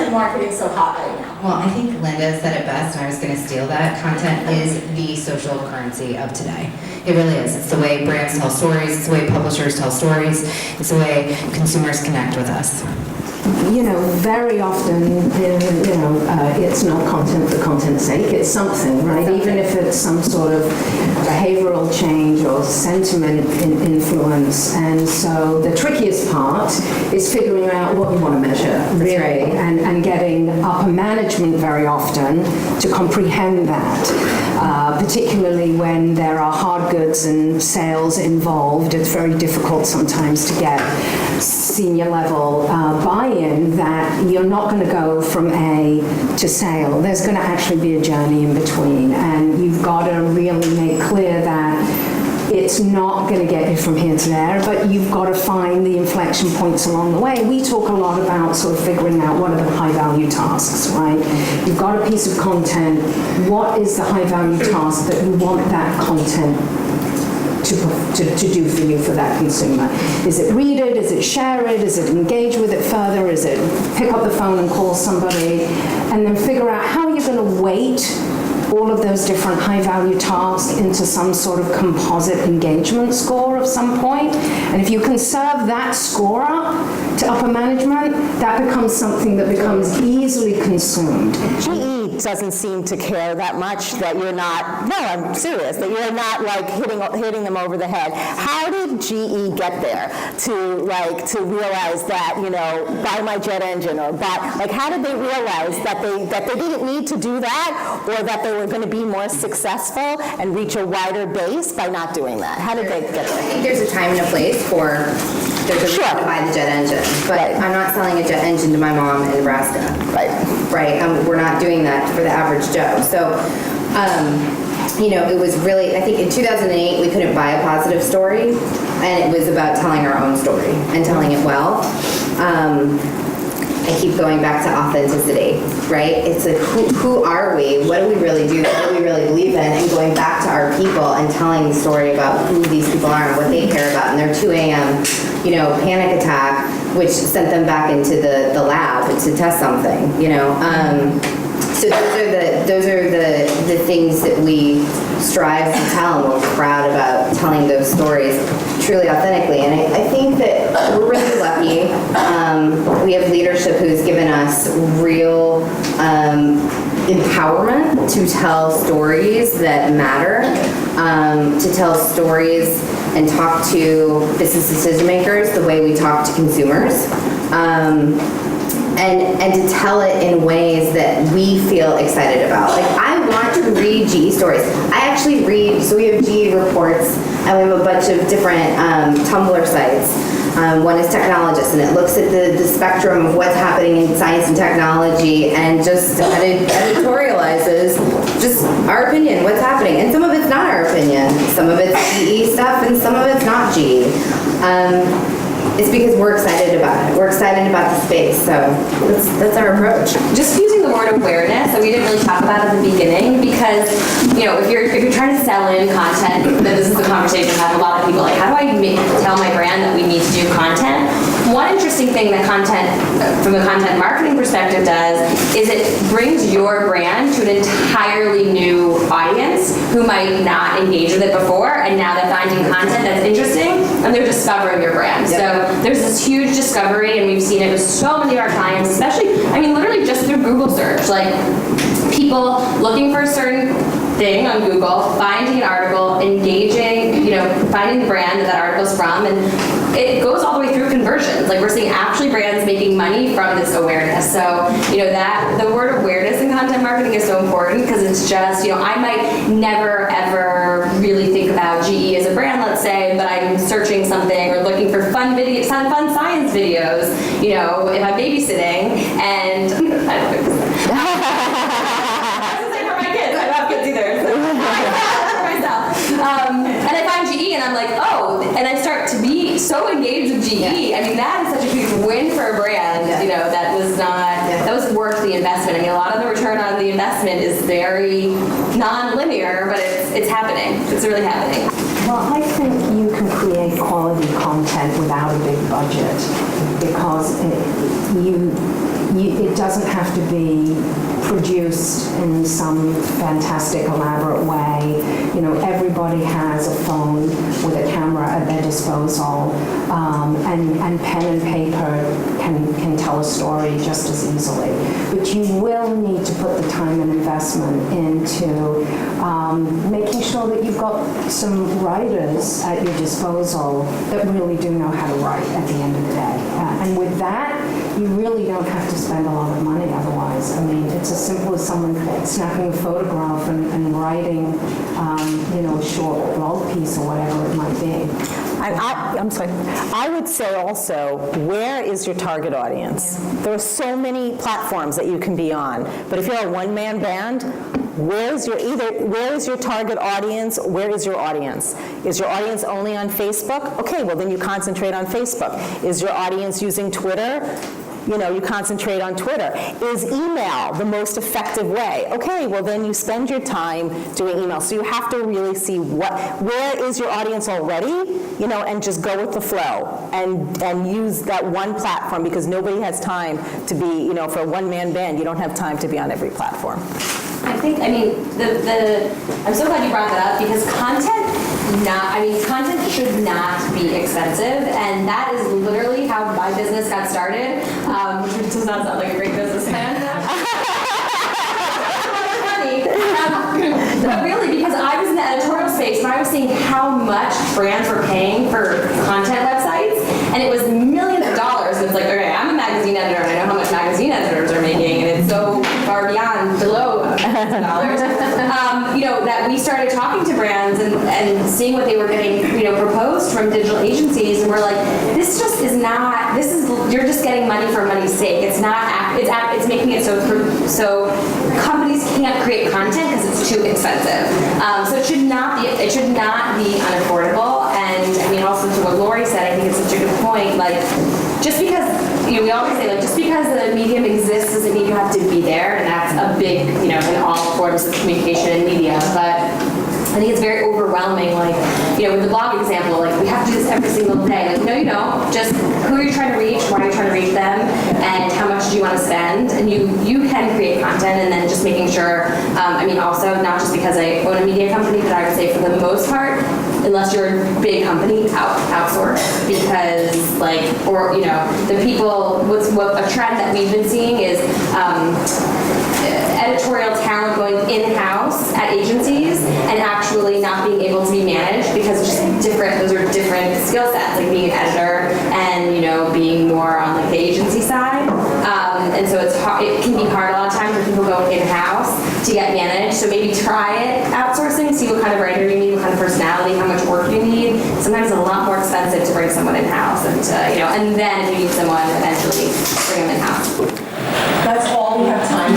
content marketing so hot right now? Well, I think Linda said it best, and I was going to steal that. Content is the social currency of today. It really is. It's the way brands tell stories. It's the way publishers tell stories. It's the way consumers connect with us. You know, very often, it's not content for content's sake. It's something, right? Even if it's some sort of behavioral change or sentiment influence. And so the trickiest part is figuring out what you want to measure, really, and getting upper management very often to comprehend that, particularly when there are hard goods and sales involved. It's very difficult sometimes to get senior level buy-in that you're not going to go from A to sale. There's going to actually be a journey in between, and you've got to really make clear that it's not going to get you from here to there, but you've got to find the inflection points along the way. We talk a lot about sort of figuring out what are the high-value tasks, right? You've got a piece of content. What is the high-value task that you want that content to do for you, for that consumer? Is it read it? Is it share it? Is it engage with it further? Is it pick up the phone and call somebody? And then figure out how you're going to weight all of those different high-value tasks into some sort of composite engagement score of some point. And if you can serve that score up to upper management, that becomes something that becomes easily consumed. GE doesn't seem to care that much that you're not, no, I'm serious, that you're not like hitting them over the head. How did GE get there to realize that, buy my jet engine, or buy, like, how did they realize that they didn't need to do that, or that they were going to be more successful and reach a wider base by not doing that? How did they get there? I think there's a time and a place for there's a reason to buy the jet engine, but I'm not selling a jet engine to my mom in Nebraska. Right. We're not doing that for the average Joe. So, it was really, I think in 2008 we couldn't buy a positive story, and it was about telling our own story and telling it well. I keep going back to authenticity, right? It's like, who are we? What do we really do? What do we really believe in? And going back to our people and telling the story about who these people are and what they care about, and their 2 a.m., panic attack, which sent them back into the lab to test something, So those are the things that we strive to tell, and we're proud about telling those stories truly authentically. And I think that we're really lucky. We have leadership who's given us real empowerment to tell stories that matter, to tell stories and talk to business decision makers the way we talk to consumers. And to tell it in ways that we feel excited about. Like, I want to read GE stories. I actually read, so we have GE reports, and we have a bunch of different Tumblr sites. One is Technologist, and it looks at the spectrum of what's happening in science and technology, and just editorializes just our opinion, what's happening. And some of it's not our opinion. Some of it's GE stuff, and some of it's not GE. It's because we're excited about it. We're excited about the space, so that's our approach. Just using the word awareness that we didn't really talk about at the beginning, because if you're trying to sell in content, then this is the conversation I have a lot of people, like, how do I tell my brand that we need to do content? One interesting thing that content, from a content marketing perspective, does is it brings your brand to an entirely new audience who might not engage with it before, and now they're finding content that's interesting, and they're discovering your brand. Yep. So there's this huge discovery, and we've seen it with so many of our clients, especially, literally just through Google search, like people looking for a certain thing on Google, finding an article, engaging, finding the brand that article's from, and it goes all the way through conversions. Like, we're seeing actually brands making money from this awareness. So, that the word awareness in content marketing is so important, because it's just, I might never ever really think about GE as a brand, let's say, but I'm searching something or looking for fun science videos, if I'm babysitting, and I don't babysit. I was say for my kids, I don't have kids either. So for myself. And I find GE, and I'm like, oh, and I start to be so engaged with GE. Yeah. That is such a huge win for a brand. Yeah. That was worth the investment. A lot of the return on the investment is very non-linear, but it's happening. It's really happening. Well, I think you can create good quality content without a big budget, because it doesn't have to be produced in some fantastic, elaborate way. You know, everybody has a phone with a camera at their disposal, and pen and paper can tell a story just as easily. But you will need to put the time and investment into making sure that you've got some writers at your disposal that really do know how to write at the end of the day. And with that, you really don't have to spend a lot of money otherwise. I mean, it's as simple as someone snapping a photograph and writing, you know, a short blog piece or whatever it might be. I'm sorry. I would say also, where is your target audience? There are so many platforms that you can be on, but if you're a one-man band, where is your target audience? Where is your audience? Is your audience only on Facebook? Okay, well then you concentrate on Facebook. Is your audience using Twitter? You know, you concentrate on Twitter. Is email the most effective way? Okay, well then you spend your time doing email. So you have to really see where is your audience already, you know, and just go with the flow and use that one platform, because nobody has time to be, you know, for a one-man band, you don't have time to be on every platform. I mean, I'm so glad you brought that up, because content should not be expensive, and that is literally how my business got started, which does not sound like a great business plan. But really, because I was in the editorial space and I was seeing how much brands were paying for content websites, and it was millions of dollars. And it's like, okay, I'm a magazine editor and I know how much magazine editors are making, and it's so far beyond below dollars. You know, that we started talking to brands and seeing what they were getting, you know, proposed from digital agencies, and we're like, this just is not. This is, you're just getting money for money's sake. It's not. It's making it so companies can't create content because it's too expensive. So it should not be unaffordable. And I mean, also to what Lori said, I think it's such a good point. Like, just because, you know, we always say, like, just because the medium exists doesn't mean you have to be there, and that's a big, you know, in all forms of communication and media. But I think it's very overwhelming, like, you know, with the blog example, like, we have to do this every single day. Like, no, you don't. Just who are you trying to reach, why are you trying to reach them, and how much do you want to spend? And you can create content, and then just making sure, I mean, also, not just because I own a media company, but I would say for the most part, unless you're a big company, outsource, because, like, or, you know, the people, what a trend that we've been seeing is editorial talent going in-house at agencies and actually not being able to be managed, because it's just different, those are different skill sets, like being an editor and, you know, being more on, like, the agency side. And so it's hard, it can be hard a lot of times when people go in-house to get managed. So maybe try it outsourcing, see what kind of writer you need, what kind of personality, how much work you need. Sometimes it's a lot more expensive to bring someone in-house, and to, you know, and then if you need someone, eventually bring them in-house. That's all we have time